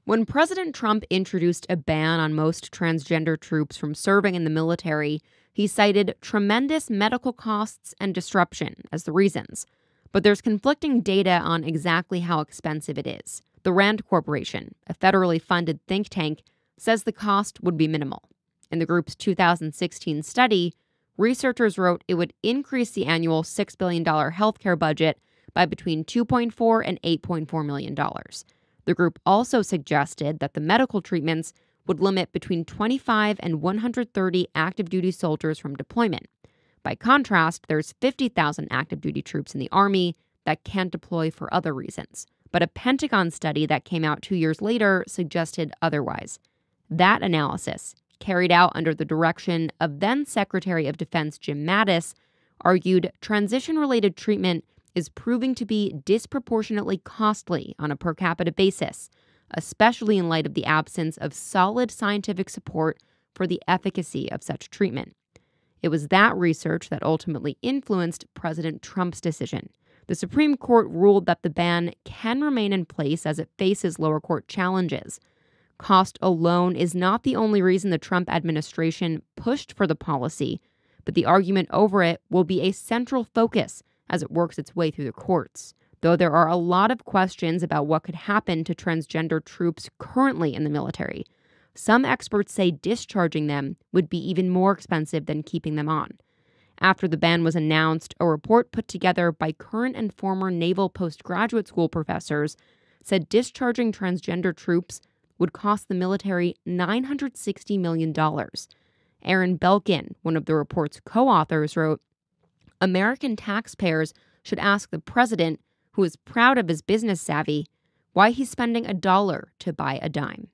When President Trump introduced a ban on most transgender troops from serving in the military, he cited tremendous medical costs and disruption as the reasons. But there's conflicting data on exactly how expensive it is. The Rand Corporation, a federally funded think tank, says the cost would be minimal. In the group's 2016 study, researchers wrote it would increase the annual $6 billion healthcare budget by between $2.4 and $8.4 million. The group also suggested that the medical treatments would limit between 25 and 130 active duty soldiers from deployment. By contrast, there's 50,000 active duty troops in the Army that can't deploy for other reasons. But a Pentagon study that came out 2 years later suggested otherwise. That analysis, carried out under the direction of then Secretary of Defense Jim Mattis, argued transition-related treatment is proving to be disproportionately costly on a per capita basis, especially in light of the absence of solid scientific support for the efficacy of such treatment. It was that research that ultimately influenced President Trump's decision. The Supreme Court ruled that the ban can remain in place as it faces lower court challenges. Cost alone is not the only reason the Trump administration pushed for the policy, but the argument over it will be a central focus as it works its way through the courts. Though there are a lot of questions about what could happen to transgender troops currently in the military, some experts say discharging them would be even more expensive than keeping them on. After the ban was announced, a report put together by current and former naval postgraduate school professors said discharging transgender troops would cost the military $960 million. Aaron Belkin, one of the report's co-authors, wrote, "American taxpayers should ask the president, who is proud of his business savvy, why he's spending $1 to buy a dime."